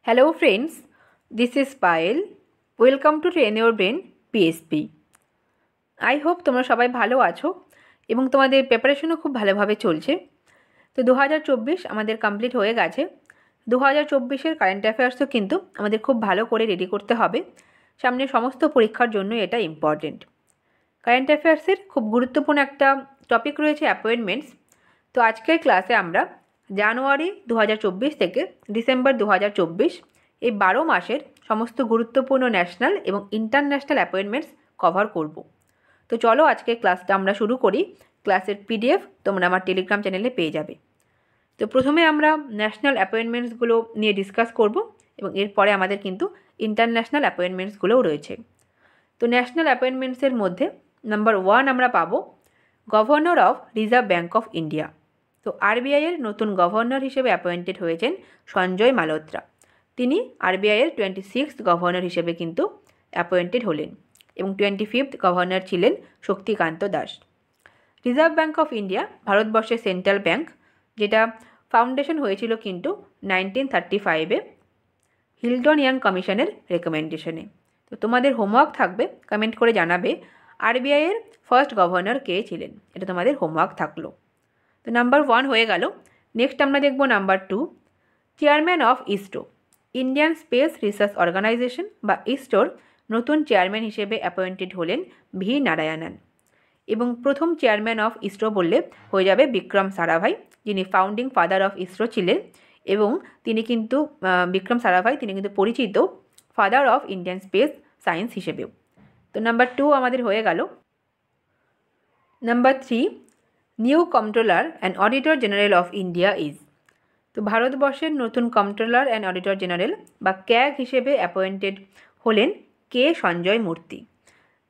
Hello friends, this is Payal. Welcome to Train Your Brain PSP. I hope তোমরা সবাই ভালো আছো এবং তোমাদের প্রিপারেশনও খুব ভালোভাবে চলছে। তো 2024 আমাদের কমপ্লিট হয়ে গেছে। 2024-এর কারেন্ট অ্যাফেয়ার্সও কিন্তু আমাদের খুব ভালো করে রেডি করতে হবে। সামনে সমস্ত পরীক্ষার জন্য এটা ইম্পর্টেন্ট। কারেন্ট অ্যাফেয়ার্সের খুব গুরুত্বপূর্ণ একটা টপিক রয়েছে অ্যাপয়েন্টমেন্টস। তো আজকের ক্লাসে আমরা জানুয়ারি 2024 থেকে ডিসেম্বর 2024 এই 12 মাসের সমস্ত গুরুত্বপূর্ণ ন্যাশনাল এবং ইন্টারন্যাশনাল অ্যাপয়েন্টমেন্টস কভার করব। তো চলো আজকের ক্লাসটা আমরা শুরু করি। ক্লাসের পিডিএফ তোমরা আমার টেলিগ্রাম চ্যানেলে পেয়ে যাবে। তো প্রথমে আমরা ন্যাশনাল অ্যাপয়েন্টমেন্টসগুলো নিয়ে ডিসকাস করব এবং এরপরে আমাদের কিন্তু ইন্টারন্যাশনাল অ্যাপয়েন্টমেন্টসগুলোও রয়েছে। তো ন্যাশনাল অ্যাপয়েন্টমেন্টসের মধ্যে নাম্বার 1 আমরা পাবো governor of reserve bank of India. তো আরবিআইয়ের নতুন গভর্নর হিসেবে অ্যাপয়েন্টেড হয়েছেন সঞ্জয় মালহোত্রা। তিনি আরবিআইয়ের 26th গভর্নর হিসেবে কিন্তু অ্যাপয়েন্টেড হলেন এবং 25th গভর্নর ছিলেন Shaktikanta Das. Reserve bank of India ভারতবর্ষের সেন্ট্রাল ব্যাঙ্ক, যেটা ফাউন্ডেশন হয়েছিল কিন্তু 1935-এ হিল্টন ইয়াং কমিশনের রেকমেন্ডেশনে। তো তোমাদের হোমওয়ার্ক থাকবে, কমেন্ট করে জানাবে আরবিআইয়ের ফার্স্ট গভর্নর কে ছিলেন। এটা তোমাদের হোমওয়ার্ক থাকলো। তো নাম্বার 1 হয়ে গেল। নেক্সট আমরা দেখব number 2, chairman of ISRO. Indian Space Research Organisation বা ইসরোর নতুন চেয়ারম্যান হিসেবে অ্যাপয়েন্টেড হলেন ভি নারায়ণন। এবং প্রথম চেয়ারম্যান অফ ইসরো বললে হয়ে যাবে বিক্রম সারাভাই, যিনি ফাউন্ডিং ফাদার অফ ইসরো ছিলেন এবং তিনি কিন্তু বিক্রম সারাভাই তিনি কিন্তু পরিচিত father of Indian space science হিসেবেও। তো নাম্বার 2 আমাদের হয়ে গেল। Number 3, new controller and auditor general of India is. তো ভারতবর্ষের নতুন কন্ট্রোলার অ্যান্ড অডিটর জেনারেল বা ক্যাগ হিসেবে অ্যাপয়েন্টেড হলেন কে সঞ্জয় মূর্তি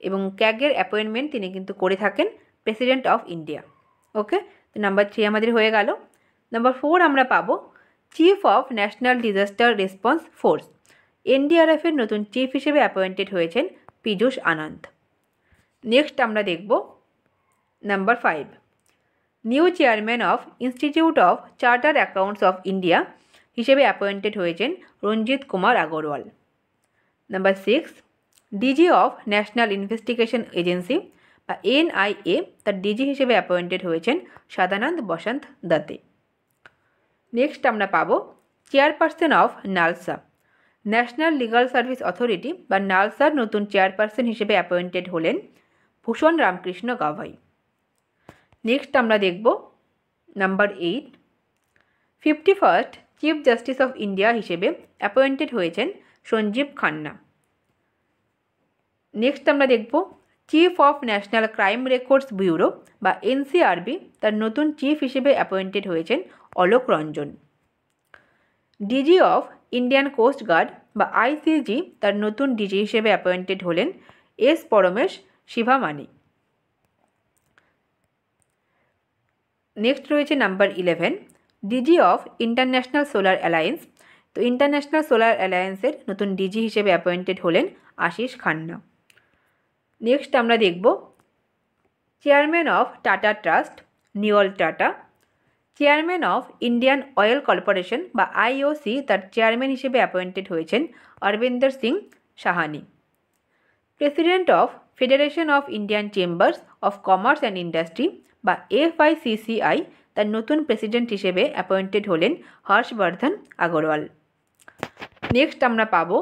এবং ক্যাগের অ্যাপয়েন্টমেন্ট তিনি কিন্তু করে থাকেন প্রেসিডেন্ট অফ ইন্ডিয়া। ওকে, তো নাম্বার 3 আমাদের হয়ে গেল। নাম্বার 4 আমরা পাবো chief of national disaster response force. এনডিআরএফের নতুন চিফ হিসেবে অ্যাপয়েন্টেড হয়েছেন পীযূষ আনন্দ। নেক্সট আমরা দেখব number 5, new chairman of institute of charter accounts of India হিসেবে অ্যাপয়েন্টেড হয়েছেন Ranjit Kumar Agarwal. Number 6, DG of national investigation agency বা এনআইএ তার ডিজি হিসেবে অ্যাপয়েন্টেড হয়েছেন সদানন্দ বসন্ত দত্তে। নেক্সট আমরা পাবো chairperson of NALSA. National legal service authority বা নালসার নতুন চেয়ারপারসন হিসেবে অ্যাপয়েন্টেড হলেন ভূষণ রামকৃষ্ণ গাভাই। নেক্সট আমরা দেখব number 8, 51st chief justice of India হিসেবে অ্যাপয়েন্টেড হয়েছেন সঞ্জীব খান্না। নেক্সট আমরা দেখব chief of National Crime Records Bureau বা এনসিআরবি তার নতুন চিফ হিসেবে অ্যাপয়েন্টেড হয়েছেন Alok Ranjan. DG of Indian Coast Guard বা আইসিজি তার নতুন ডিজি হিসেবে অ্যাপয়েন্টেড হলেন এস পরমেশ শিভামানি। নেক্সট রয়েছে number 11, DG of International Solar Alliance. তো ইন্টারন্যাশনাল সোলার অ্যালায়েন্সের নতুন ডিজি হিসেবে অ্যাপয়েন্টেড হলেন আশিস খান্না। নেক্সট আমরা দেখব chairman of Tata trust Noel Tata. Chairman of Indian oil corporation বা আইওসি তার চেয়ারম্যান হিসেবে অ্যাপয়েন্টেড হয়েছেন Arvinder Singh Sahney. President of federation of Indian chambers of commerce and industry বা এফআইসিসিআই তার নতুন প্রেসিডেন্ট হিসেবে অ্যাপয়েন্টেড হলেন হর্ষবর্ধন আগরওয়াল। নেক্সট আমরা পাবো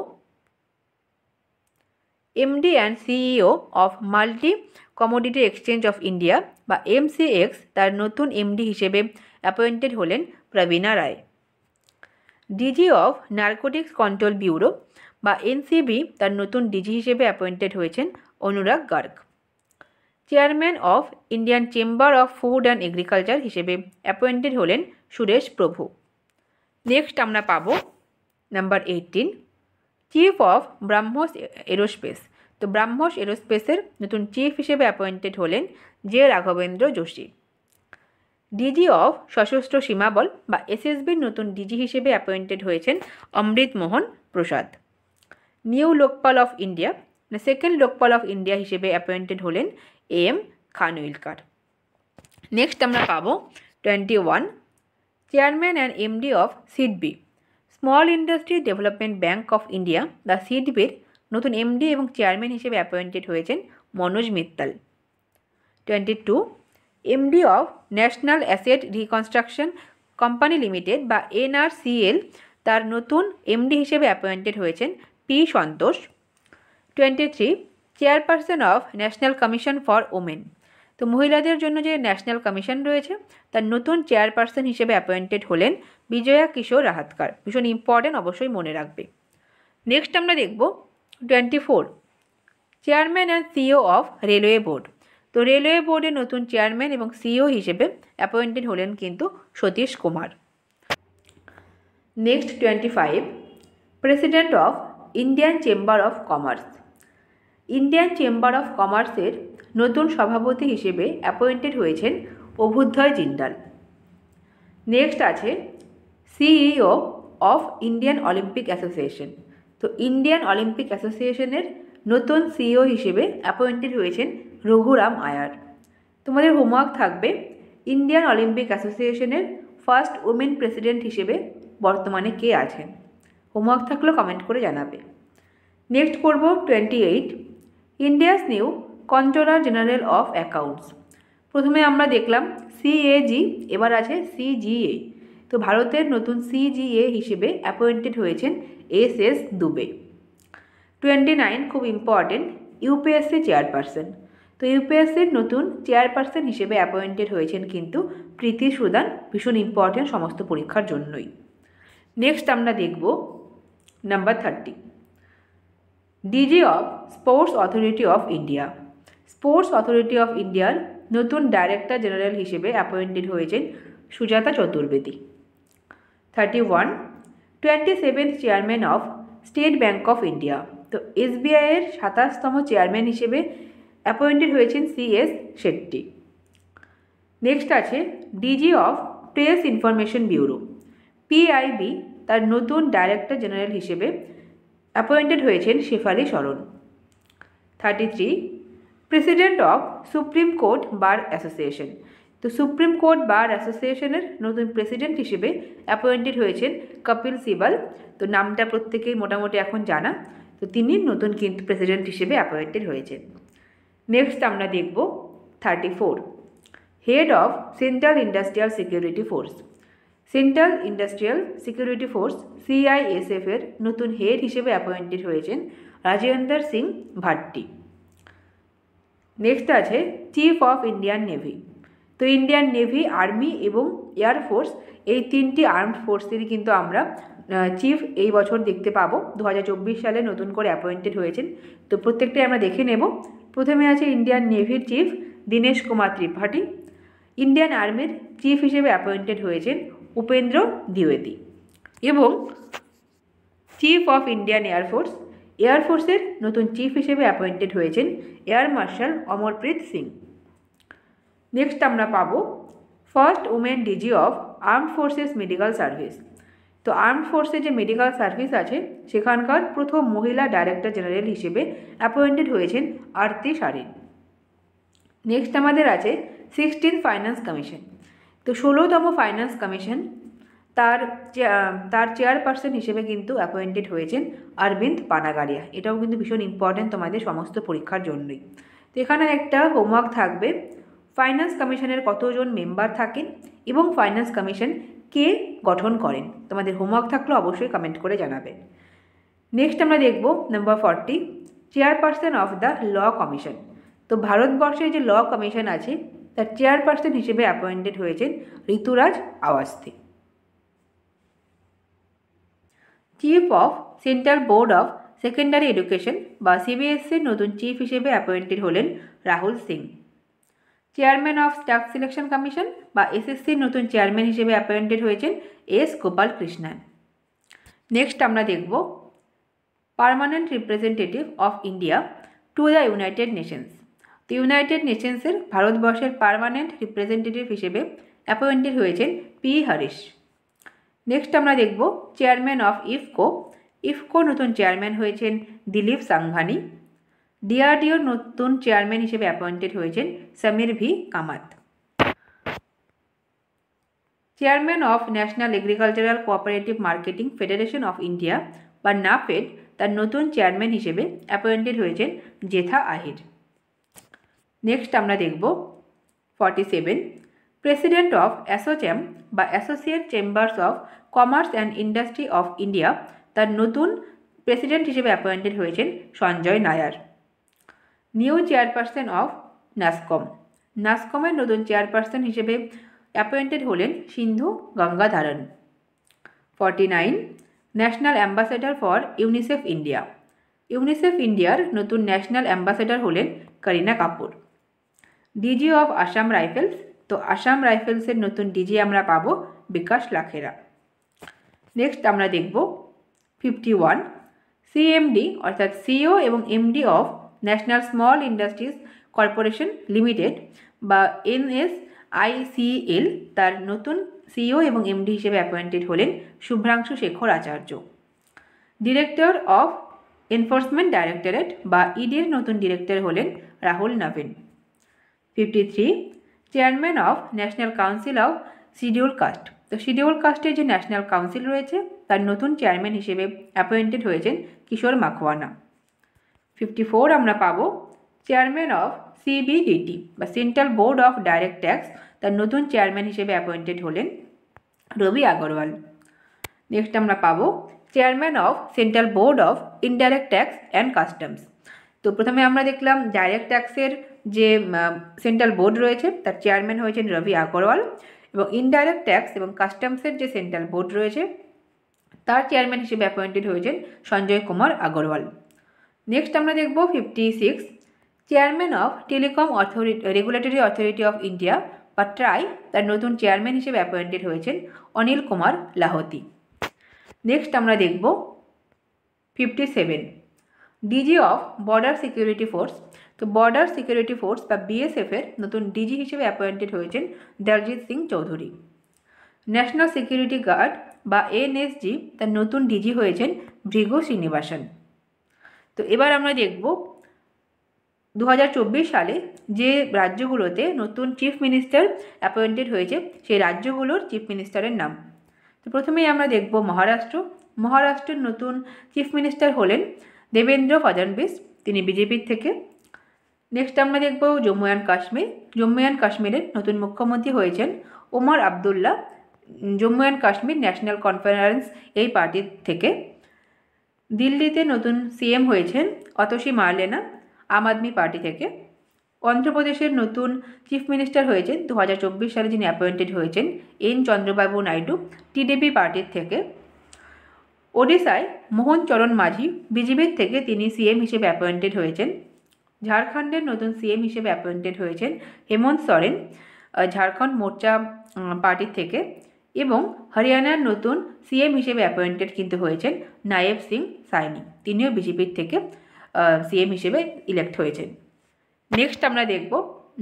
MD and CEO of multi commodity exchange of India বা এমসিএক্স তার নতুন এমডি হিসেবে অ্যাপয়েন্টেড হলেন Praveena Rai. DG of narcotics control bureau বা এনসিবি তার নতুন ডিজি হিসেবে অ্যাপয়েন্টেড হয়েছেন Anurag Garg. Chairman of Indian chamber of food and agriculture হিসেবে অ্যাপয়েন্টেড হলেন সুরেশ প্রভু। নেক্সট আমরা পাবো number 18, chief of BrahMos aerospace. তো ব্রাহ্মস এরোস্পেসের নতুন চিফ হিসেবে অ্যাপয়েন্টেড হলেন J Raghavendra Joshi. DG of Sashastra Seema Bal বা এসএসবির নতুন ডিজি হিসেবে অ্যাপয়েন্টেড হয়েছেন Amrit Mohan Prasad. New Lokpal of India second Lokpal of India হিসেবে অ্যাপয়েন্টেড হলেন এম খানউইলকার। নেক্সট আমরা পাবো 21, chairman and MD of SIDBI small industry development bank of India the সিডবির নতুন এমডি এবং চেয়ারম্যান হিসেবে অ্যাপয়েন্টেড হয়েছেন Manoj Mittal. 22 MD of national asset reconstruction company limited বা NRCL তার নতুন এমডি হিসেবে অ্যাপয়েন্টেড হয়েছেন P Santosh. 23 chairperson of national commission for women, তো মহিলাদের জন্য যে ন্যাশনাল কমিশন রয়েছে তার নতুন চেয়ারপারসন হিসেবে অ্যাপয়েন্টেড হলেন বিজয়া কিশোর রাহাতকার। ভীষণ ইম্পর্টেন্ট, অবশ্যই মনে রাখবে। নেক্সট আমরা দেখব 24 chairman and CEO of railway board, তো রেলওয়ে বোর্ডের নতুন চেয়ারম্যান এবং সিইও হিসেবে অ্যাপয়েন্টেড হলেন কিন্তু Satish Kumar. Next 25 president of Indian chamber of commerce, Indian chamber of কমার্সের নতুন সভাপতি হিসেবে অ্যাপয়েন্টেড হয়েছেন অভ্যুদয় জিন্দাল। নেক্সট আছে CEO of Indian Olympic association, তো ইন্ডিয়ান অলিম্পিক অ্যাসোসিয়েশনের নতুন সিইও হিসেবে অ্যাপয়েন্টেড হয়েছেন রঘুরাম আয়ার। তোমাদের হোমওয়ার্ক থাকবে ইন্ডিয়ান অলিম্পিক অ্যাসোসিয়েশনের ফার্স্ট উমেন প্রেসিডেন্ট হিসেবে বর্তমানে কে আছেন। হোমওয়ার্ক থাকলেও কমেন্ট করে জানাবে। নেক্সট করব 28 India's new controller general of accounts. প্রথমে আমরা দেখলাম সিএজি, এবার আছে সিজিএ, তো ভারতের নতুন সিজিএ হিসেবে অ্যাপয়েন্টেড হয়েছেন SS দুবে। 29 খুব ইম্পর্টেন্ট ইউপিএসসি চেয়ারপারসন, তো ইউপিএসসির নতুন চেয়ারপারসন হিসেবে অ্যাপয়েন্টেড হয়েছেন কিন্তু প্রীতি সুদান। ভীষণ ইম্পর্টেন্ট সমস্ত পরীক্ষার জন্যই। নেক্সট আমরা দেখব number 30 DG of Sports Authority of India, Sports Authority of ইন্ডিয়ার নতুন ডাইরেক্টর জেনারেল হিসেবে অ্যাপয়েন্টেড হয়েছেন Sujata Chaturvedi. 31 27th chairman of State Bank of India, তো SBI-এর 27তম চেয়ারম্যান হিসেবে অ্যাপয়েন্টেড হয়েছেন CS শেট্টি। নেক্সট আছে DG of Press Information Bureau PIB, তার নতুন ডাইরেক্টর জেনারেল হিসেবে অ্যাপয়েন্টেড হয়েছেন শেফালি শরণ। 33 president of supreme court bar association, তো সুপ্রিম কোর্ট বার অ্যাসোসিয়েশনের নতুন প্রেসিডেন্ট হিসেবে অ্যাপয়েন্টেড হয়েছেন কপিল সিবাল, তো নামটা প্রত্যেকেই মোটামুটি এখন জানা, তো তিনি নতুন কিন্তু প্রেসিডেন্ট হিসেবে অ্যাপয়েন্টেড হয়েছেন। নেক্সট আমরা দেখব 34 head of central industrial security force, central industrial security force CISF-এর নতুন হেড হিসেবে অ্যাপয়েন্টেড হয়েছেন রাজেন্দর সিং ভাট্টি। নেক্সট আছে চিফ অফ ইন্ডিয়ান নেভি, তো ইন্ডিয়ান নেভি, আর্মি এবং এয়ারফোর্স এই তিনটি আর্মড ফোর্সেরই কিন্তু আমরা চিফ এই বছর দেখতে পাবো। 2024 সালে নতুন করে অ্যাপয়েন্টেড হয়েছেন, তো প্রত্যেকটাই আমরা দেখে নেব। প্রথমে আছে ইন্ডিয়ান নেভির চিফ দীনেশ কুমার ত্রিপাঠী, ইন্ডিয়ান আর্মির চিফ হিসেবে অ্যাপয়েন্টেড হয়েছেন উপেন্দ্র দ্বিবেদী, এবং চিফ অফ ইন্ডিয়ান এয়ারফোর্স, এয়ারফোর্সের নতুন চিফ হিসেবে অ্যাপয়েন্টেড হয়েছেন air marshal Amarpreet Singh. Next আমরা পাবো first women DG of armed forces medical service, তো আর্মড ফোর্সের যে মেডিকেল সার্ভিস আছে সেখানকার প্রথম মহিলা ডাইরেক্টর জেনারেল হিসেবে অ্যাপয়েন্টেড হয়েছেন আরতি সারিন। নেক্সট আমাদের আছে 16th ফাইন্যান্স কমিশন, তো 16তম ফাইন্যান্স কমিশন তার চেয়ারপারসন হিসেবে কিন্তু অ্যাপয়েন্টেড হয়েছেন অরবিন্দ পানাগারিয়া। এটাও কিন্তু ভীষণ ইম্পর্টেন্ট তোমাদের সমস্ত পরীক্ষার জন্যই। তো এখানে একটা হোমওয়ার্ক থাকবে ফাইন্যান্স কমিশনের কতজন মেম্বার থাকেন এবং ফাইন্যান্স কমিশন কে গঠন করেন। তোমাদের হোমওয়ার্ক থাকলে অবশ্যই কমেন্ট করে জানাবে। নেক্সট আমরা দেখব number 40 chairperson of the Law Commission, তো ভারতবর্ষের যে ল কমিশন আছে তার চেয়ারপারসন হিসেবে অ্যাপয়েন্টেড হয়েছেন Rituraj Awasthi. Chief of central board of secondary education বা CBSE-র নতুন চিফ হিসেবে অ্যাপয়েন্টেড হলেন Rahul Singh. Chairman of staff selection commission বা SSC-র নতুন চেয়ারম্যান হিসেবে অ্যাপয়েন্টেড হয়েছেন S গোপাল কৃষ্ণন। নেক্সট আমরা দেখব permanent representative of India to the United Nations, তো ইউনাইটেড নেশনসের ভারতবর্ষের পার্মানেন্ট রিপ্রেজেন্টেটিভ হিসেবে অ্যাপয়েন্টেড হয়েছেন P হরিশ। নেক্সট আমরা দেখব চেয়ারম্যান অফ ইফকো নতুন চেয়ারম্যান হয়েছেন দিলীপ সাংঘানি। DRDOর নতুন চেয়ারম্যান হিসেবে অ্যাপয়েন্টেড হয়েছেন Samir V Kamat. Chairman of national agricultural cooperative marketing federation of India বা নাফেড তার নতুন চেয়ারম্যান হিসেবে অ্যাপয়েন্টেড হয়েছেন জেঠা আহির। নেক্সট আমরা দেখব 47, প্রেসিডেন্ট অফ অ্যাসোচ্যাম বা associate chambers of commerce and industry of India তার নতুন প্রেসিডেন্ট হিসেবে অ্যাপয়েন্টেড হয়েছেন Sanjay Nair. New chairperson of NASSCOM, নাসকমের নতুন চেয়ারপারসন হিসেবে অ্যাপয়েন্টেড হলেন Sindhu Gangadharan. 49, national ambassador for UNICEF India, UNICEF ইন্ডিয়ার নতুন ন্যাশনাল অ্যাম্বাসেডর হলেন Kareena Kapoor. DG of Assam rifles, তো আসাম রাইফেলসের নতুন ডিজি আমরা পাবো বিকাশ লাখেরা। নেক্সট আমরা দেখব 51, সিএমডি অর্থাৎ সিও এবং MD of national small industries corporation limited বা NSICL তার নতুন সিও এবং এমডি হিসেবে অ্যাপয়েন্টেড হলেন Subhrangshu Sekhar Acharya. Director of Enforcement Directorate বা ইডির নতুন ডিরেক্টর হলেন রাহুল নবীন। 53, chairman of National Council of Scheduled Caste, তো শিডিউল কাস্টের যে ন্যাশনাল কাউন্সিল রয়েছে তার নতুন চেয়ারম্যান হিসেবে অ্যাপয়েন্টেড হয়েছেন কিশোর মাখওয়ানা। 54 আমরা পাবো চেয়ারম্যান অফ CBDT বা central board of direct tax তার নতুন চেয়ারম্যান হিসেবে অ্যাপয়েন্টেড হলেন রবি আগরওয়াল। নেক্সট আমরা পাবো chairman of central board of indirect tax and customs, তো প্রথমে আমরা দেখলাম ডাইরেক্ট ট্যাক্সের যে সেন্ট্রাল বোর্ড রয়েছে তার চেয়ারম্যান হয়েছেন রবি আগরওয়াল এবং ইনডাইরেক্ট ট্যাক্স এবং কাস্টমসের যে সেন্ট্রাল বোর্ড রয়েছে তার চেয়ারম্যান হিসেবে অ্যাপয়েন্টেড হয়েছেন সঞ্জয় কুমার আগরওয়াল। নেক্সট আমরা দেখব 56, chairman of telecom regulatory authority of India বা ট্রাই তার নতুন চেয়ারম্যান হিসেবে অ্যাপয়েন্টেড হয়েছেন অনিল কুমার লাহোতি। নেক্সট আমরা দেখব 57, DG of Border Security Force, তো বর্ডার সিকিউরিটি ফোর্স বা BSF-এর নতুন ডিজি হিসেবে অ্যাপয়েন্টেড হয়েছেন Daljit Singh Chaudhary. National Security Guard বা NSG তার নতুন ডিজি হয়েছেন ভৃগু শ্রীনিবাসন। তো এবার আমরা দেখব 2024 সালে যে রাজ্যগুলোতে নতুন চিফ মিনিস্টার অ্যাপয়েন্টেড হয়েছে সেই রাজ্যগুলোর চিফ মিনিস্টারের নাম। তো প্রথমেই আমরা দেখব মহারাষ্ট্র, মহারাষ্ট্রের নতুন চিফ মিনিস্টার হলেন দেবেন্দ্র ফডনবিস, তিনি বিজেপির থেকে। নেক্সট আমরা দেখব জম্মু অ্যান্ড কাশ্মীর, জম্মু অ্যান্ড কাশ্মীরের নতুন মুখ্যমন্ত্রী হয়েছেন Omar Abdullah, Jammu and Kashmir national conference এই পার্টির থেকে। দিল্লিতে নতুন CM হয়েছেন অতসী মার্লেনা, আম আদমি পার্টি থেকে। অন্ধ্রপ্রদেশের নতুন চিফ মিনিস্টার হয়েছেন 2024 সালে যিনি অ্যাপয়েন্টেড হয়েছেন N চন্দ্রবাবু নাইডু, TDP পার্টির থেকে। ওডিশায় মোহন চরণ মাঝি, বিজেপির থেকে তিনি CM হিসেবে অ্যাপয়েন্টেড হয়েছেন। ঝাড়খণ্ডের নতুন CM হিসেবে অ্যাপয়েন্টেড হয়েছেন হেমন্ত সোরেন, ঝাড়খণ্ড মোর্চা পার্টির থেকে। এবং হরিয়ানার নতুন CM হিসেবে অ্যাপয়েন্টেড কিন্তু হয়েছেন নায়েব সিং সাইনি, তিনিও বিজেপির থেকে CM হিসেবে ইলেক্ট হয়েছেন। নেক্সট আমরা দেখব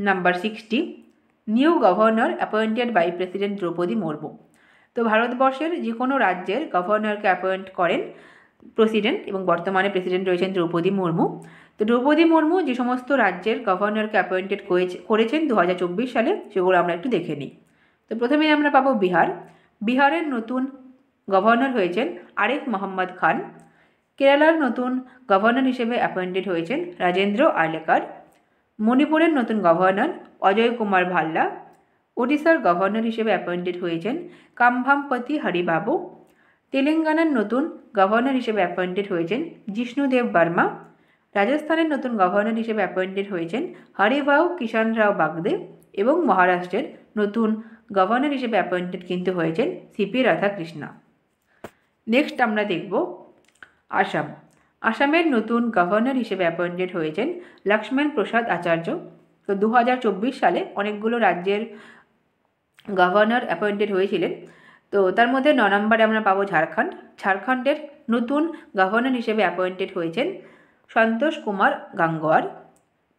number 60, new governor appointed by president Droupadi Murmu, তো ভারতবর্ষের যে কোনো রাজ্যের গভর্নরকে অ্যাপয়েন্ট করেন প্রেসিডেন্ট এবং বর্তমানে প্রেসিডেন্ট রয়েছেন দ্রৌপদী মুর্মু। তো দ্রৌপদী মুর্মু যে সমস্ত রাজ্যের গভর্নরকে অ্যাপয়েন্টেড করেছেন 2024 সালে সেগুলো আমরা একটু দেখে নিই। তো প্রথমেই আমরা পাবো বিহার, বিহারের নতুন গভর্নর হয়েছেন আরিফ মোহাম্মদ খান। কেরালার নতুন গভর্নর হিসেবে অ্যাপয়েন্টেড হয়েছেন রাজেন্দ্র আর্লেকার। মণিপুরের নতুন গভর্নর অজয় কুমার ভাল্লা। ওড়িশার গভর্নর হিসেবে অ্যাপয়েন্টেড হয়েছেন কামভামপতি হরিবাবু। তেলেঙ্গানার নতুন গভর্নর হিসেবে অ্যাপয়েন্টেড হয়েছেন জিষ্ণুদেব বর্মা। রাজস্থানের নতুন গভর্নর হিসেবে অ্যাপয়েন্টেড হয়েছেন হরিভাউ কিষাণ রাও বাগদে। এবং মহারাষ্ট্রের নতুন গভর্নর হিসেবে অ্যাপয়েন্টেড কিন্তু হয়েছেন CP রাধাকৃষ্ণা। নেক্সট আমরা দেখব আসাম, আসামের নতুন গভর্নর হিসেবে অ্যাপয়েন্টেড হয়েছেন লক্ষ্মণ প্রসাদ আচার্য। তো 2024 সালে অনেকগুলো রাজ্যের গভর্নর অ্যাপয়েন্টেড হয়েছিলেন, তো তার মধ্যে 9 নম্বরে আমরা পাবো ঝাড়খণ্ড, ঝাড়খণ্ডের নতুন গভর্নর হিসেবে অ্যাপয়েন্টেড হয়েছেন সন্তোষ কুমার গাঙ্গোয়ার।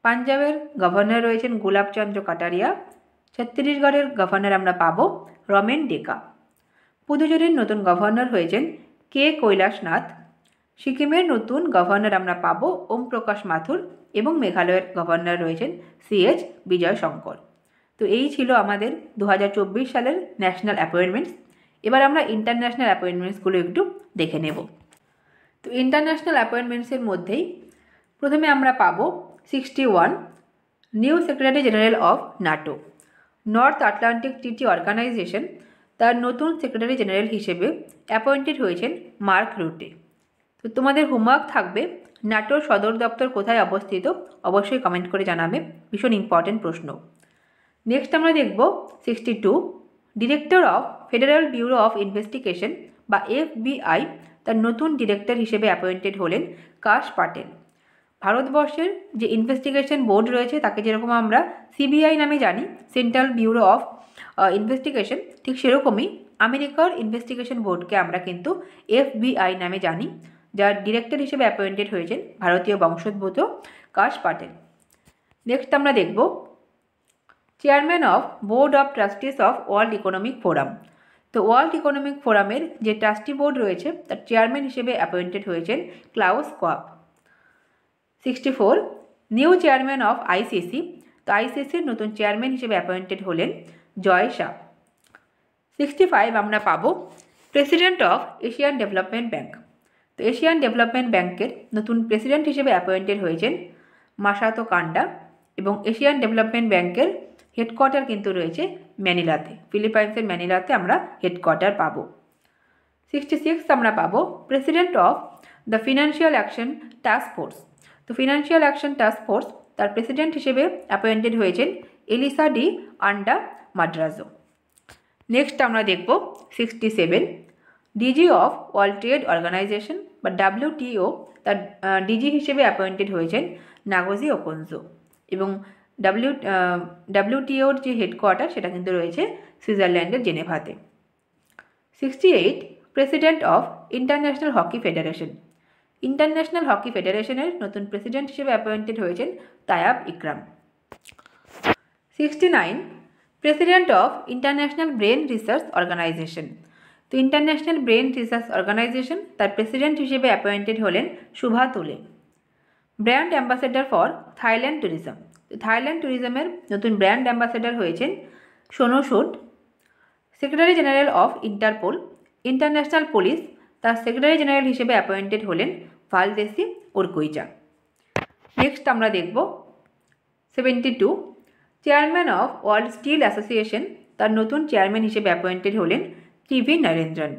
পাঞ্জাবের গভর্নর রয়েছেন গোলাপচন্দ্র কাটারিয়া। ছত্তিশগড়ের গভর্নর আমরা পাবো রমেন ডেকা। পুদুচেরির নতুন গভর্নর হয়েছেন K কৈলাসনাথ। সিকিমের নতুন গভর্নর আমরা পাবো ওম প্রকাশ মাথুর এবং মেঘালয়ের গভর্নর রয়েছেন CH বিজয় শঙ্কর। তো তো এই ছিল আমাদের 2024 সালের ন্যাশনাল অ্যাপয়েন্টমেন্টস। এবার আমরা ইন্টারন্যাশনাল অ্যাপয়েন্টমেন্টসগুলো একটু দেখে নেব। তো ইন্টারন্যাশনাল অ্যাপয়েন্টমেন্টসের মধ্যেই প্রথমে আমরা পাবো 61 new secretary general of NATO, North Atlantic Treaty Organisation. তার নতুন সেক্রেটারি জেনারেল হিসেবে অ্যাপয়েন্টেড হয়েছেন মার্ক রুটে। তো তোমাদের হোমওয়ার্ক থাকবে নাটোর সদর দপ্তর কোথায় অবস্থিত, অবশ্যই কমেন্ট করে জানাবে, ভীষণ ইম্পর্টেন্ট প্রশ্ন। নেক্সট আমরা দেখব 62 director of federal bureau of investigation বা FBI, তার নতুন ডিরেক্টর হিসেবে অ্যাপয়েন্টেড হলেন কাশ পাটেল। ভারতবর্ষের যে ইনভেস্টিগেশন বোর্ড রয়েছে তাকে যেরকম আমরা CBI নামে জানি, সেন্ট্রাল ব্যুরো অফ ইনভেস্টিগেশন, ঠিক সেরকমই আমেরিকার ইনভেস্টিগেশন বোর্ডকে আমরা কিন্তু FBI নামে জানি, যার ডিরেক্টর হিসেবে অ্যাপয়েন্টেড হয়েছেন ভারতীয় বংশোদ্ভূত কাশ পাটেল। নেক্সট আমরা দেখব chairman of board of trustees of world economic forum. তো ওয়ার্ল্ড ইকোনমিক ফোরামের যে ট্রাস্টি বোর্ড রয়েছে তার চেয়ারম্যান হিসেবে অ্যাপয়েন্টেড হয়েছেন Klaus Schwab. 64 new chairman of ICC। তো ICCর নতুন চেয়ারম্যান হিসেবে অ্যাপয়েন্টেড হলেন জয় শাহ। 65 আমরা পাবো president of Asian development bank. তো এশিয়ান ডেভেলপমেন্ট ব্যাংকের নতুন প্রেসিডেন্ট হিসেবে অ্যাপয়েন্টেড হয়েছেন মাসাতো কান্ডা, এবং এশিয়ান ডেভেলপমেন্ট ব্যাংকের হেডকোয়ার্টার কিন্তু রয়েছে ম্যানিলাতে, ফিলিপাইন্সের ম্যানিলাতে আমরা হেডকোয়ার্টার পাবো। 66 আমরা পাবো president of the Financial Action Task Force. তো ফিনান্সিয়াল অ্যাকশন টাস্ক ফোর্স তার প্রেসিডেন্ট হিসেবে অ্যাপয়েন্টেড হয়েছেন Elisa de Anda Madrazo. Next আমরা দেখব 67 DG of World Trade Organisation বা WTO, তার ডিজি হিসেবে অ্যাপয়েন্টেড হয়েছেন নাগোজি ওকোনজো, এবং WTOর যে হেডকোয়ার্টার সেটা কিন্তু রয়েছে সুইজারল্যান্ডের জেনেভাতে। 68 president of international hockey federation. International hockey ফেডারেশনের নতুন প্রেসিডেন্ট হিসেবে অ্যাপয়েন্টেড হয়েছেন Tayyab Ikram. 69 president of international brain research organisation. তো ইন্টারন্যাশনাল ব্রেন রিসার্চ অর্গানাইজেশন তার প্রেসিডেন্ট হিসেবে অ্যাপয়েন্টেড হলেন Shubha Tole. Brand ambassador for Thailand tourism. Thailand ট্যুরিজমের নতুন ব্র্যান্ড অ্যাম্বাসেডর হয়েছেন Sonu Sood. Secretary general of Interpol, international police, তার সেক্রেটারি জেনারেল হিসেবে অ্যাপয়েন্টেড হলেন ভালদেসি উরকুইজা। নেক্সট আমরা দেখব 72 chairman of World Steel Association, তার নতুন চেয়ারম্যান হিসেবে অ্যাপয়েন্টেড হলেন TV Narendran.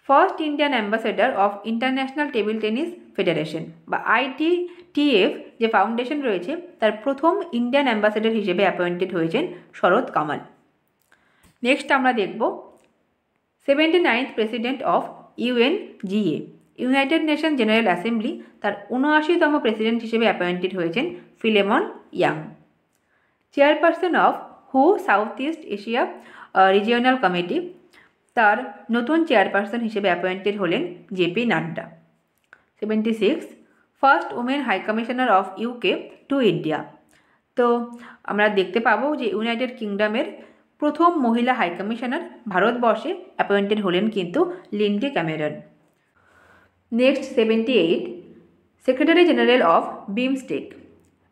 First Indian ambassador of International Table Tennis Federation বা ITTF যে ফাউন্ডেশন রয়েছে তার প্রথম ইন্ডিয়ান অ্যাম্বাসেডর হিসেবে অ্যাপয়েন্টেড হয়েছেন শরৎ কামাল। নেক্সট আমরা দেখব 79th president of UNGA, United Nation General Assembly, তার 79তম প্রেসিডেন্ট হিসেবে অ্যাপয়েন্টেড হয়েছেন ফিলেমন ইয়াং। চেয়ারপারসন অফ হু South East Asia regional committee, তার নতুন চেয়ারপারসন হিসেবে অ্যাপয়েন্টেড হলেন JP Nadda. 76 first women high commissioner of UK to India. তো আমরা দেখতে পাবো যে ইউনাইটেড কিংডমের প্রথম মহিলা হাই কমিশনার ভারতবর্ষে অ্যাপয়েন্টেড হলেন কিন্তু Lindy Cameron. Next 78 secretary general of BIMSTEC.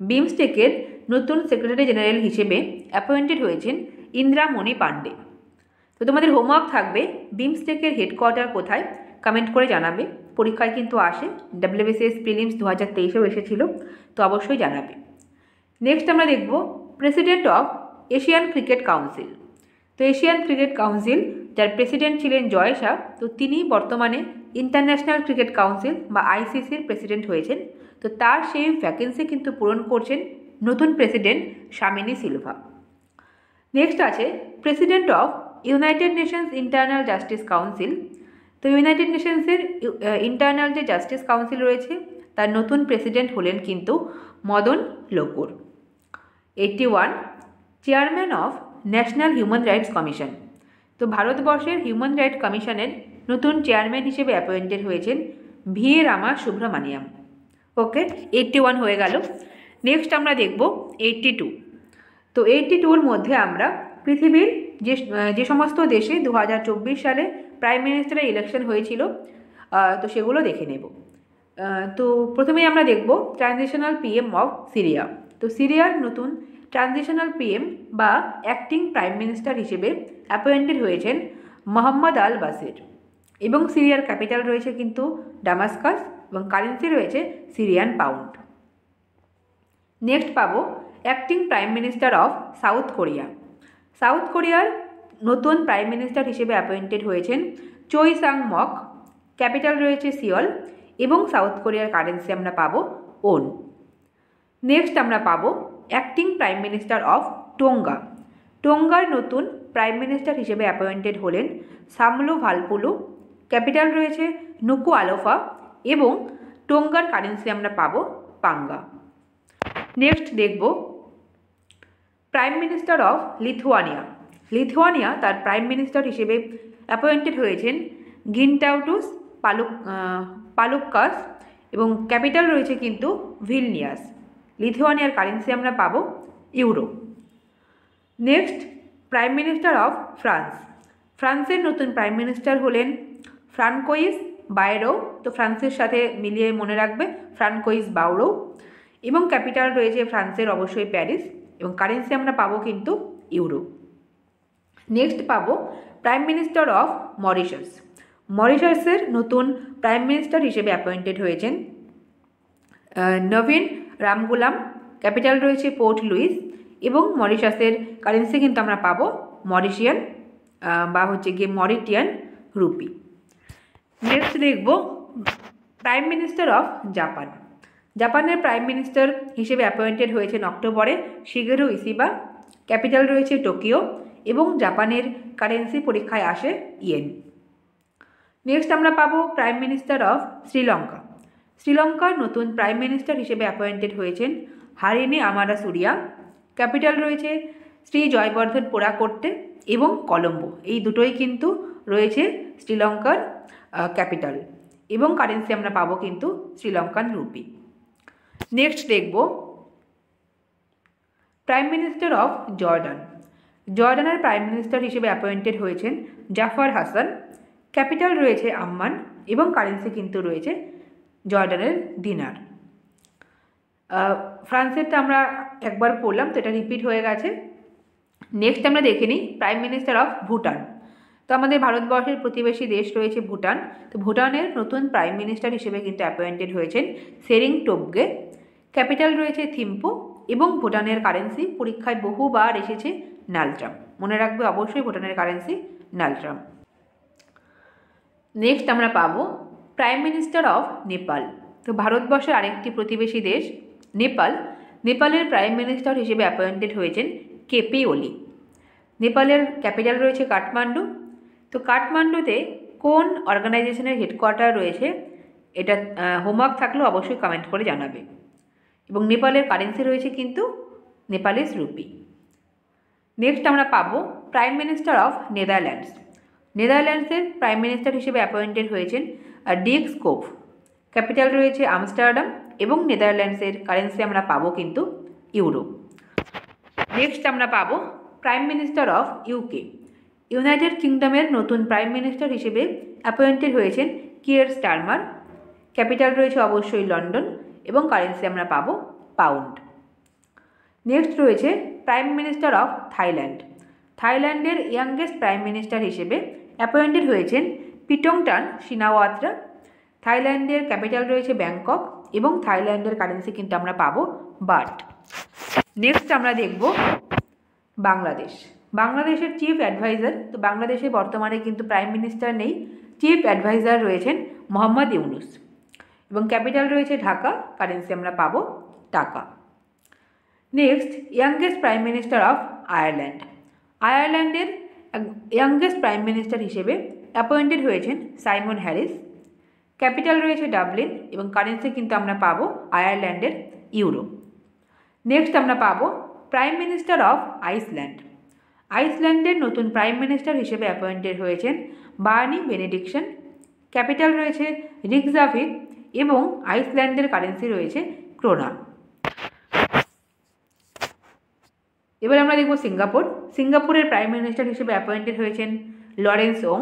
বিমস্টেকের নতুন সেক্রেটারি জেনারেল হিসেবে অ্যাপয়েন্টেড হয়েছেন ইন্দ্রামণি পান্ডে। তো তোমাদের হোমওয়ার্ক থাকবে বিমস্টেকের হেডকোয়ার্টার কোথায়, কমেন্ট করে জানাবে, পরীক্ষায় কিন্তু আসে, WBCS প্রিলিমস 2023-এও এসেছিল, তো অবশ্যই জানাবে। নেক্সট আমরা দেখব president of Asian cricket council. তো এশিয়ান ক্রিকেট কাউন্সিল যার প্রেসিডেন্ট ছিলেন জয় শাহ, তো তিনি বর্তমানে ইন্টারন্যাশনাল ক্রিকেট কাউন্সিল বা ICCর প্রেসিডেন্ট হয়েছেন। তো তার সেই ভ্যাকেন্সি কিন্তু পূরণ করছেন নতুন প্রেসিডেন্ট শামিনী সিলভা। নেক্সট আছে president of united nations internal justice council. তো ইউনাইটেড নেশনসের ইন্টারনাল যে জাস্টিস কাউন্সিল রয়েছে তার নতুন প্রেসিডেন্ট হলেন কিন্তু Madan Lokur. 81 chairman of national human rights commission. তো ভারতবর্ষের হিউম্যান রাইটস কমিশনের নতুন চেয়ারম্যান হিসেবে অ্যাপয়েন্টেড হয়েছেন V. রামা সুব্রমণিয়াম। ওকে, 81 হয়ে গেল। নেক্সট আমরা দেখব 82। তো 82-র মধ্যে আমরা পৃথিবীর যে সমস্ত দেশে 2024 সালে প্রাইম মিনিস্টারের ইলেকশন হয়েছিল তো সেগুলো দেখে নেব। তো প্রথমেই আমরা দেখব ট্রানজিশনাল PM অফ সিরিয়া। তো সিরিয়ার নতুন ট্রানজিশনাল পিএম বা অ্যাক্টিং প্রাইম মিনিস্টার হিসেবে অ্যাপয়েন্টেড হয়েছেন মোহাম্মদ আল বাসির এবং সিরিয়ার ক্যাপিটাল রয়েছে কিন্তু ডামাস্কাস এবং কারেন্সি রয়েছে সিরিয়ান পাউন্ড। নেক্সট পাবো acting prime minister of south Korea. South কোরিয়ার নতুন প্রাইম মিনিস্টার হিসেবে অ্যাপয়েন্টেড হয়েছেন চোই সাং মক, ক্যাপিটাল রয়েছে সিওল এবং সাউথ কোরিয়ার কারেন্সি আমরা পাবো ওন। নেক্সট আমরা পাবো acting prime minister of Tonga. টোঙ্গার নতুন প্রাইম মিনিস্টার হিসেবে অ্যাপয়েন্টেড হলেন সামলু ভালপুলু, ক্যাপিটাল রয়েছে নুকু আলোফা এবং টোঙ্গার কারেন্সি আমরা পাবো পাঙ্গা। নেক্সট দেখব prime minister of Lithuania. Lithuania তার প্রাইম মিনিস্টার হিসেবে অ্যাপয়েন্টেড হয়েছেন গিনটাউটুস পালুক্কাস এবং ক্যাপিটাল রয়েছে কিন্তু ভিলনিয়াস। লিথুয়ানিয়ার কারেন্সি আমরা পাবো euro. Next prime minister of France. ফ্রান্সের নতুন প্রাইম মিনিস্টার হলেন ফ্রানকোইস বায়রো, তো ফ্রান্সের সাথে মিলিয়ে মনে রাখবে ফ্রানকোইস বাউরো এবং ক্যাপিটাল রয়েছে ফ্রান্সের অবশ্যই প্যারিস এবং কারেন্সি আমরা পাবো কিন্তু ইউরো। নেক্সট পাবো প্রাইম মিনিস্টার অফ মরিশাস। মরিশাসের নতুন প্রাইম মিনিস্টার হিসেবে অ্যাপয়েন্টেড হয়েছেন নবীন রামগুলাম, ক্যাপিটাল রয়েছে পোর্ট লুইস এবং মরিশাসের কারেন্সি কিন্তু আমরা পাবো মরিশিয়ান বা হচ্ছে গিয়ে মরিটিয়ান রুপি। নেক্সট দেখব প্রাইম মিনিস্টার অফ জাপান। জাপানের প্রাইম মিনিস্টার হিসেবে অ্যাপয়েন্টেড হয়েছেন অক্টোবরে শিগেরু ইসিবা, ক্যাপিটাল রয়েছে টোকিও এবং জাপানের কারেন্সি পরীক্ষায় আসে ইয়েন। নেক্সট আমরা পাবো প্রাইম মিনিস্টার অফ শ্রীলঙ্কা। শ্রীলঙ্কার নতুন প্রাইম মিনিস্টার হিসেবে অ্যাপয়েন্টেড হয়েছেন হারিনি আমারাসুরিয়া, ক্যাপিটাল রয়েছে শ্রী জয়বর্ধন পোড়াকোট্টে এবং কলম্বো, এই দুটোই কিন্তু রয়েছে শ্রীলঙ্কার ক্যাপিটাল এবং কারেন্সি আমরা পাবো কিন্তু শ্রীলঙ্কান রুপি। নেক্সট দেখব প্রাইম মিনিস্টার অফ জর্ডান। জর্ডানের প্রাইম মিনিস্টার হিসেবে অ্যাপয়েন্টেড হয়েছেন জাফর হাসান, ক্যাপিটাল রয়েছে আম্মান এবং কারেন্সি কিন্তু রয়েছে জর্ডানের দিনার। ফ্রান্সেরটা আমরা একবার পড়লাম, তো এটা রিপিট হয়ে গেছে। নেক্সট আমরা দেখে নিই প্রাইম মিনিস্টার অফ ভুটান। তো আমাদের ভারতবর্ষের প্রতিবেশী দেশ রয়েছে ভুটান, তো ভুটানের নতুন প্রাইম মিনিস্টার হিসেবে কিন্তু অ্যাপয়েন্টেড হয়েছেন সেরিং টোবগে, ক্যাপিটাল রয়েছে থিম্পু এবং ভুটানের কারেন্সি পরীক্ষায় বহুবার এসেছে নালট্রাম, মনে রাখবে অবশ্যই ভুটানের কারেন্সি নালট্রাম। নেক্সট আমরা পাবো প্রাইম মিনিস্টার অফ নেপাল। তো ভারতবর্ষের আরেকটি প্রতিবেশী দেশ নেপাল, নেপালের প্রাইম মিনিস্টার হিসেবে অ্যাপয়েন্টেড হয়েছেন কেপি ওলি। নেপালের ক্যাপিটাল রয়েছে কাঠমান্ডু। তো কাঠমান্ডুতে কোন অর্গানাইজেশনের হেডকোয়ার্টার রয়েছে, এটা হোমওয়ার্ক থাকলেও অবশ্যই কমেন্ট করে জানাবে। এবং নেপালের কারেন্সি রয়েছে কিন্তু নেপালিস রুপি। নেক্সট আমরা পাবো প্রাইম মিনিস্টার অফ নেদারল্যান্ডস। নেদারল্যান্ডসের প্রাইম মিনিস্টার হিসেবে অ্যাপয়েন্টেড হয়েছেন ডিক স্কোপ, ক্যাপিটাল রয়েছে আমস্টারডাম এবং নেদারল্যান্ডসের কারেন্সি আমরা পাবো কিন্তু ইউরো। নেক্সট আমরা পাবো prime minister of UK. United কিংডমের নতুন প্রাইম মিনিস্টার হিসেবে অ্যাপয়েন্টেড হয়েছেন কিয়ার স্টারমার, ক্যাপিটাল রয়েছে অবশ্যই লন্ডন এবং কারেন্সি আমরা পাবো পাউন্ড। নেক্সট রয়েছে প্রাইম মিনিস্টার অফ থাইল্যান্ড। থাইল্যান্ডের ইয়াংগেস্ট প্রাইম মিনিস্টার হিসেবে অ্যাপয়েন্টেড হয়েছেন পিটংটান সিনাওয়াত্রা, থাইল্যান্ডের ক্যাপিটাল রয়েছে ব্যাংকক এবং থাইল্যান্ডের কারেন্সি কিন্তু আমরা পাবো বাট। নেক্সট আমরা দেখব বাংলাদেশ। বাংলাদেশের চিফ অ্যাডভাইজার, তো বাংলাদেশে বর্তমানে কিন্তু প্রাইম মিনিস্টার নেই, চিফ অ্যাডভাইজার রয়েছেন মোহাম্মদ ইউনুস এবং ক্যাপিটাল রয়েছে ঢাকা, কারেন্সি আমরা পাবো টাকা। Next youngest prime minister of Ireland. আয়ারল্যান্ডের ইয়াংগেস্ট প্রাইম মিনিস্টার হিসেবে অ্যাপয়েন্টেড হয়েছেন সাইমন হ্যারিস, ক্যাপিটাল রয়েছে ডাবলিন এবং কারেন্সি কিন্তু আমরা পাবো আয়ারল্যান্ডের ইউরো। নেক্সট আমরা পাবো প্রাইম মিনিস্টার অফ আইসল্যান্ড। আইসল্যান্ডের নতুন প্রাইম মিনিস্টার হিসেবে অ্যাপয়েন্টেড হয়েছেন বার্নি বেনেডিকশন, ক্যাপিটাল রয়েছে রিকজাভিক এবং আইসল্যান্ডের কারেন্সি রয়েছে ক্রোনা। এবার আমরা দেখব সিঙ্গাপুর। সিঙ্গাপুরের প্রাইম মিনিস্টার হিসেবে অ্যাপয়েন্টেড হয়েছেন লরেন্স ওং,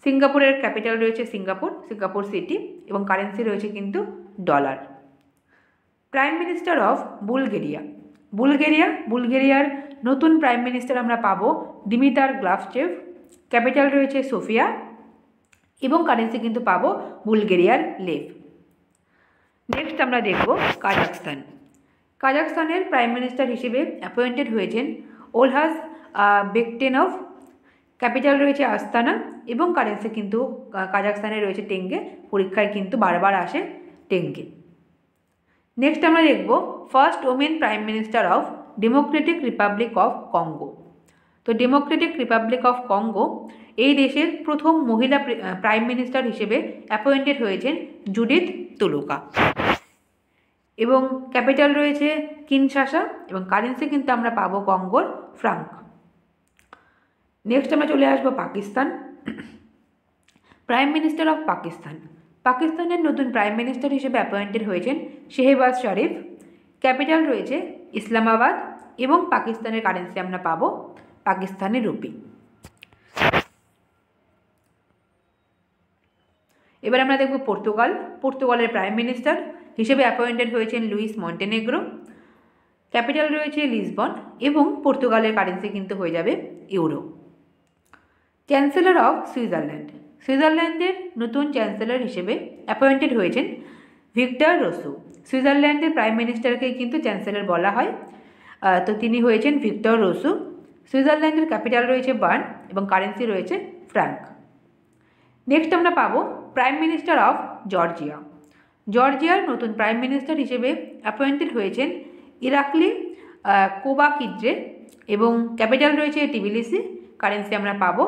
সিঙ্গাপুরের ক্যাপিটাল রয়েছে সিঙ্গাপুর, সিঙ্গাপুর সিটি এবং কারেন্সি রয়েছে কিন্তু dollar. Prime minister of Bulgaria. বুলগেরিয়ার নতুন প্রাইম মিনিস্টার আমরা পাবো দিমিতার গ্লাভচেভ, ক্যাপিটাল রয়েছে সোফিয়া এবং কারেন্সি কিন্তু পাবো বুলগেরিয়ার লেভ। নেক্সট আমরা দেখব কাজাখস্তানের প্রাইম মিনিস্টার হিসেবে অ্যাপয়েন্টেড হয়েছেন ওলহাস বেকটেনভ, ক্যাপিটাল রয়েছে আস্তানা এবং কারেন্সি কিন্তু কাজাখস্তানে রয়েছে টেঙ্গে, পরীক্ষায় কিন্তু বারবার আসে টেঙ্গে। নেক্সট আমরা দেখব first women prime minister of Democratic Republic of Congo. তো ডেমোক্রেটিক রিপাবলিক অফ কঙ্গো এই দেশের প্রথম মহিলা প্রাইম মিনিস্টার হিসেবে অ্যাপয়েন্টেড হয়েছেন জুডিথ তুলুকা এবং ক্যাপিটাল রয়েছে কিনশাসা এবং কারেন্সি কিন্তু আমরা পাবো কঙ্গোর ফ্রাঙ্ক। নেক্সট আমরা চলে আসবো পাকিস্তান। প্রাইম মিনিস্টার অফ পাকিস্তানের নতুন প্রাইম মিনিস্টার হিসেবে অ্যাপয়েন্টেড হয়েছেন শেহবাজ শরীফ, ক্যাপিটাল রয়েছে ইসলামাবাদ এবং পাকিস্তানের কারেন্সি আমরা পাবো পাকিস্তানি রুপি। এবার আমরা দেখব পর্তুগালের প্রাইম মিনিস্টার হিসেবে অ্যাপয়েন্টেড হয়েছেন লুইস মন্টেনেগ্রো, ক্যাপিটাল রয়েছে লিসবন এবং পর্তুগালের কারেন্সি কিন্তু হয়ে যাবে ইউরো। চ্যান্সেলর অফ সুইজারল্যান্ডের নতুন চ্যান্সেলর হিসেবে অ্যাপয়েন্টেড হয়েছেন ভিক্টর রোসু। সুইজারল্যান্ডের প্রাইম মিনিস্টারকেই কিন্তু চ্যান্সেলর বলা হয়, তো তিনি হয়েছেন ভিক্টর রোসু। সুইজারল্যান্ডের ক্যাপিটাল রয়েছে বার্ন এবং কারেন্সি রয়েছে ফ্রাঙ্ক। নেক্সট আমরা পাবো প্রাইম মিনিস্টার অফ জর্জিয়ার নতুন প্রাইম মিনিস্টার হিসেবে অ্যাপয়েন্টেড হয়েছেন ইরাকলি কোবাকিড্রে এবং ক্যাপিটাল রয়েছে টিবিলিসি, কারেন্সি আমরা পাবো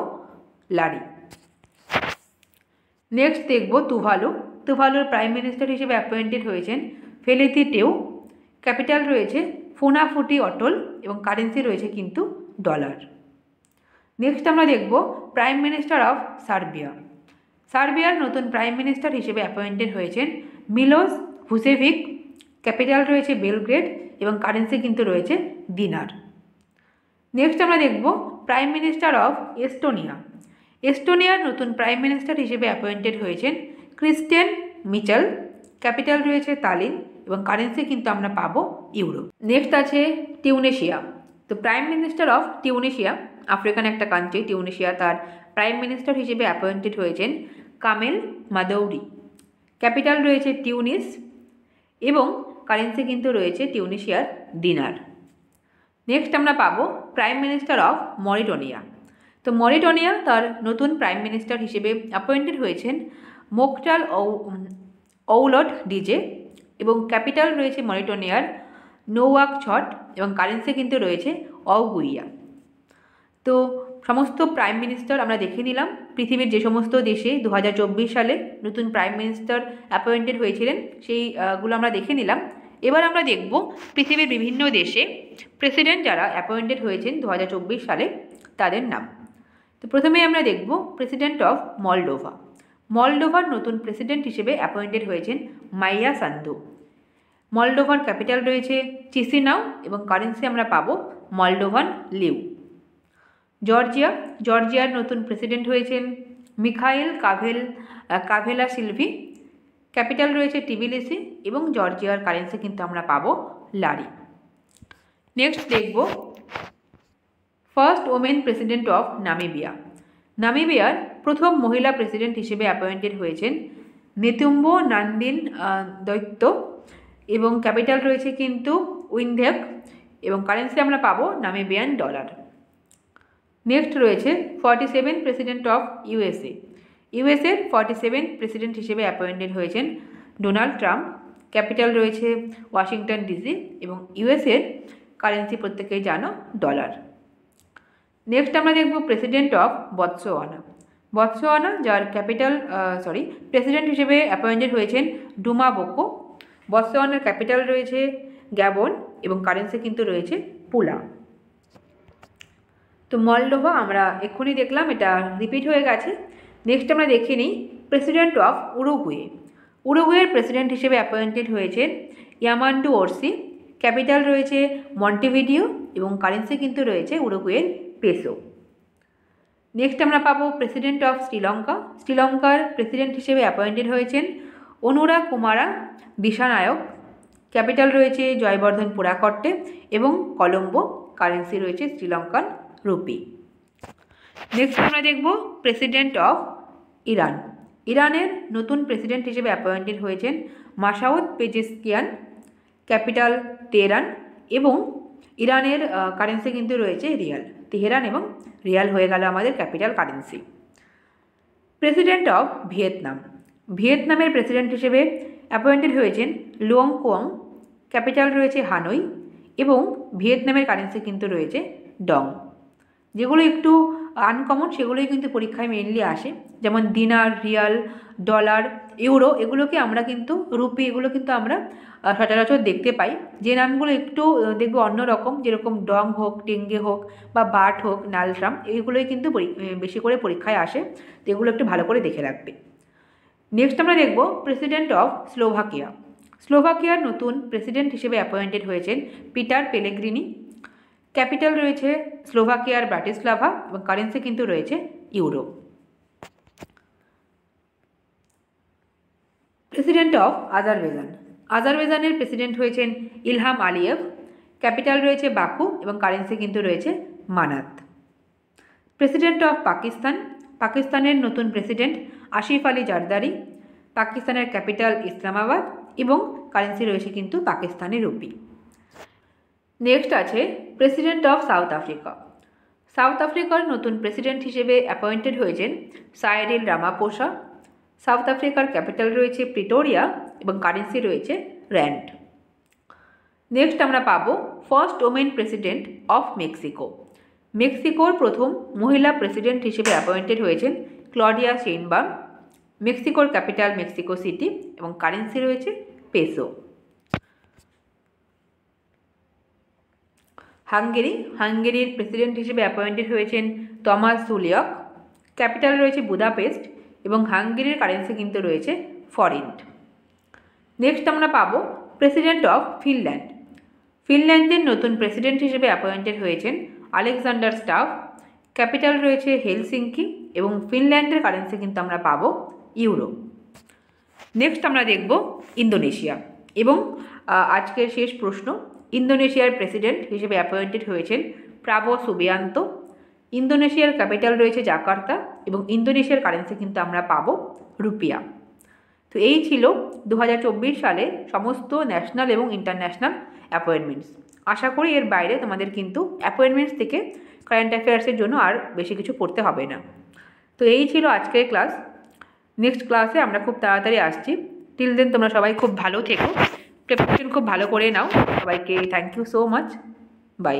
লারি। নেক্সট দেখব তুভালুর প্রাইম মিনিস্টার হিসেবে অ্যাপয়েন্টেড হয়েছেন ফেলিতি টেউ, ক্যাপিটাল রয়েছে ফুনাফুটি অটল এবং কারেন্সি রয়েছে কিন্তু ডলার। নেক্সট আমরা দেখব প্রাইম মিনিস্টার অফ সার্বিয়ার নতুন প্রাইম মিনিস্টার হিসেবে অ্যাপয়েন্টেড হয়েছেন মিলোস ভুসেভিক, ক্যাপিটাল রয়েছে বেলগ্রেড এবং কারেন্সি কিন্তু রয়েছে দিনার। নেক্সট আমরা দেখব প্রাইম মিনিস্টার অফ এস্টোনিয়ার নতুন প্রাইম মিনিস্টার হিসেবে অ্যাপয়েন্টেড হয়েছেন ক্রিস্টেন মিচেল, ক্যাপিটাল রয়েছে তালিন এবং কারেন্সি কিন্তু আমরা পাবো ইউরো। নেক্সট আছে টিউনেশিয়া। তো prime minister of Tunisia, African একটা কান্ট্রি টিউনেশিয়া, তার প্রাইম মিনিস্টার হিসেবে অ্যাপয়েন্টেড হয়েছেন কামেল মাদৌরি, ক্যাপিটাল রয়েছে টিউনিস এবং কারেন্সি কিন্তু রয়েছে টিউনিশিয়ার দিনার। নেক্সট আমরা পাবো প্রাইম মিনিস্টার অফ মরিটোনিয়া, তার নতুন প্রাইম মিনিস্টার হিসেবে অ্যাপয়েন্টেড হয়েছেন মোকটাল ওউলট ডিজে এবং ক্যাপিটাল রয়েছে মরিটোনিয়ার নৌয়াকছট এবং কারেন্সি কিন্তু রয়েছে অগুইয়া। তো সমস্ত প্রাইম মিনিস্টার আমরা দেখে নিলাম। পৃথিবীর যে সমস্ত দেশে 2024 সালে নতুন প্রাইম মিনিস্টার অ্যাপয়েন্টেড হয়েছিলেন সেইগুলো আমরা দেখে নিলাম। এবার আমরা দেখব পৃথিবীর বিভিন্ন দেশে প্রেসিডেন্ট যারা অ্যাপয়েন্টেড হয়েছেন 2024 সালে তাদের নাম। তো প্রথমেই আমরা দেখব প্রেসিডেন্ট অফ মলডোভার নতুন প্রেসিডেন্ট হিসেবে অ্যাপয়েন্টেড হয়েছেন মাইয়া সান্দু। মলডোভার ক্যাপিটাল রয়েছে চিসিনাউ এবং কারেন্সি আমরা পাবো মলডোভান লিউ। জর্জিয়ার নতুন প্রেসিডেন্ট হয়েছেন মিখাইল কাভেলা সিলভি, ক্যাপিটাল রয়েছে টিবিলিসি এবং জর্জিয়ার কারেন্সি কিন্তু আমরা পাবো লারি। নেক্সট দেখব ফার্স্ট ওমেন প্রেসিডেন্ট অফ নামিবিয়ার প্রথম মহিলা প্রেসিডেন্ট হিসেবে অ্যাপয়েন্টেড হয়েছেন নেতুম্বো নান্দিন দৈত্য এবং ক্যাপিটাল রয়েছে কিন্তু উইন্ডেক এবং কারেন্সি আমরা পাবো নামিবিয়ান ডলার। নেক্সট রয়েছে 47 প্রেসিডেন্ট অফ ইউএসএর 47 প্রেসিডেন্ট হিসেবে অ্যাপয়েন্টেড হয়েছেন ডোনাল্ড ট্রাম্প, ক্যাপিটাল রয়েছে ওয়াশিংটন ডিসি এবং ইউএসএর কারেন্সি প্রত্যেকেই জানো ডলার। নেক্সট আমরা দেখব প্রেসিডেন্ট অফ বতসোয়ানা, যার প্রেসিডেন্ট হিসেবে অ্যাপয়েন্টেড হয়েছেন ডুমা বোকো। বতসোয়ানার ক্যাপিটাল রয়েছে গ্যাবন এবং কারেন্সি কিন্তু রয়েছে পুলা। তো মলডোভা আমরা এক্ষুনি দেখলাম, এটা রিপিট হয়ে গেছে। নেক্সট আমরা দেখে নিই প্রেসিডেন্ট অফ উরুগুয়ের প্রেসিডেন্ট হিসেবে অ্যাপয়েন্টেড হয়েছেন ইয়ামান্ডু ওরসি, ক্যাপিটাল রয়েছে মন্টেভিডিও এবং কারেন্সি কিন্তু রয়েছে উরুগুয়ের পেসো। নেক্সট আমরা পাবো প্রেসিডেন্ট অফ শ্রীলঙ্কার প্রেসিডেন্ট হিসেবে অ্যাপয়েন্টেড হয়েছেন অনুরা কুমারা দিশানায়ক, ক্যাপিটাল রয়েছে জয়বর্ধন পুরাকট্টে এবং কলম্বো, কারেন্সি রয়েছে শ্রীলঙ্কান রুপি। নেক্সট আমরা দেখব প্রেসিডেন্ট অফ ইরান। ইরানের নতুন প্রেসিডেন্ট হিসেবে অ্যাপয়েন্টেড হয়েছেন মাসাউদ পেজেশকিয়ান, ক্যাপিটাল তেহরান এবং ইরানের কারেন্সি কিন্তু রয়েছে রিয়াল। তেহরান এবং রিয়াল হয়ে গেল আমাদের capital currency. President of Vietnam. ভিয়েতনামের প্রেসিডেন্ট হিসেবে অ্যাপয়েন্টেড হয়েছেন লুয়ং কোয়াং, ক্যাপিটাল রয়েছে হানই এবং ভিয়েতনামের কারেন্সি কিন্তু রয়েছে ডং। যেগুলো একটু আনকমন সেগুলোই কিন্তু পরীক্ষায় মেনলি আসে, যেমন দিনার, রিয়াল, ডলার, ইউরো, এগুলোকে আমরা কিন্তু রুপি, এগুলো কিন্তু আমরা সচরাচর দেখতে পাই। যে নামগুলো একটু দেখবো অন্যরকম, যেরকম ডং হোক, টেঙ্গে হোক বা বাট হোক, নালট্রাম, এইগুলোই কিন্তু বেশি করে পরীক্ষায় আসে, তো এগুলো একটু ভালো করে দেখে রাখবে। নেক্সট আমরা দেখব প্রেসিডেন্ট অফ স্লোভাকিয়া। স্লোভাকিয়ার নতুন প্রেসিডেন্ট হিসেবে অ্যাপয়েন্টেড হয়েছেন পিটার পেলেগ্রিনি, ক্যাপিটাল রয়েছে স্লোভাকিয়ার ব্রাটিসলাভা এবং কারেন্সি কিন্তু রয়েছে ইউরো। President of Azerbaijan. আজারবাইজানের প্রেসিডেন্ট হয়েছেন ইলহাম আলিয়েভ, ক্যাপিটাল রয়েছে বাকু এবং কারেন্সি কিন্তু রয়েছে মানাত। President of Pakistan. পাকিস্তানের নতুন প্রেসিডেন্ট আসিফ আলী জারদারি, পাকিস্তানের ক্যাপিটাল ইসলামাবাদ এবং কারেন্সি রয়েছে কিন্তু পাকিস্তানি রুপি। নেক্সট আছে president of south Africa. South আফ্রিকার নতুন প্রেসিডেন্ট হিসেবে অ্যাপয়েন্টেড হয়েছেন সাইরিল রামাফোসা, সাউথ আফ্রিকার ক্যাপিটাল রয়েছে প্রিটোরিয়া এবং কারেন্সি রয়েছে র্যান্ড। নেক্সট আমরা পাবো first women president of Mexico. মেক্সিকোর প্রথম মহিলা প্রেসিডেন্ট হিসেবে অ্যাপয়েন্টেড হয়েছেন ক্লডিয়া শেইনবাম, মেক্সিকোর ক্যাপিটাল মেক্সিকো সিটি এবং কারেন্সি রয়েছে পেসো। হাঙ্গেরি। হাঙ্গেরির প্রেসিডেন্ট হিসেবে অ্যাপয়েন্টেড হয়েছেন টমাস জুলিয়ক, ক্যাপিটাল রয়েছে বুদাপেস্ট এবং হাঙ্গেরির কারেন্সি কিন্তু রয়েছে ফরিন্ট। নেক্সট আমরা পাবো প্রেসিডেন্ট অফ ফিনল্যান্ড। ফিনল্যান্ডের নতুন প্রেসিডেন্ট হিসেবে অ্যাপয়েন্টেড হয়েছেন আলেকজান্ডার স্টাফ, ক্যাপিটাল রয়েছে হেলসিঙ্কি এবং ফিনল্যান্ডের কারেন্সি কিন্তু আমরা পাবো ইউরো। নেক্সট আমরা দেখব ইন্দোনেশিয়া এবং আজকের শেষ প্রশ্ন, ইন্দোনেশিয়ার প্রেসিডেন্ট হিসেবে অ্যাপয়েন্টেড হয়েছেন প্রাবো সুবিয়ান্তো, ইন্দোনেশিয়ার ক্যাপিটাল রয়েছে জাকার্তা এবং ইন্দোনেশিয়ার কারেন্সি কিন্তু আমরা পাবো রুপিয়া। তো এই ছিল 2024 সালে সমস্ত ন্যাশনাল এবং ইন্টারন্যাশনাল অ্যাপয়েন্টমেন্টস। আশা করি এর বাইরে তোমাদের কিন্তু অ্যাপয়েন্টমেন্টস থেকে কারেন্ট অ্যাফেয়ার্সের জন্য আর বেশি কিছু পড়তে হবে না। তো এই ছিল আজকের ক্লাস। নেক্সট ক্লাসে আমরা খুব তাড়াতাড়ি আসছি। টিল দেন তোমরা সবাই খুব ভালো থেকো, প্রিপারেশন খুব ভালো করে নাও। সবাইকে thank you so much, by.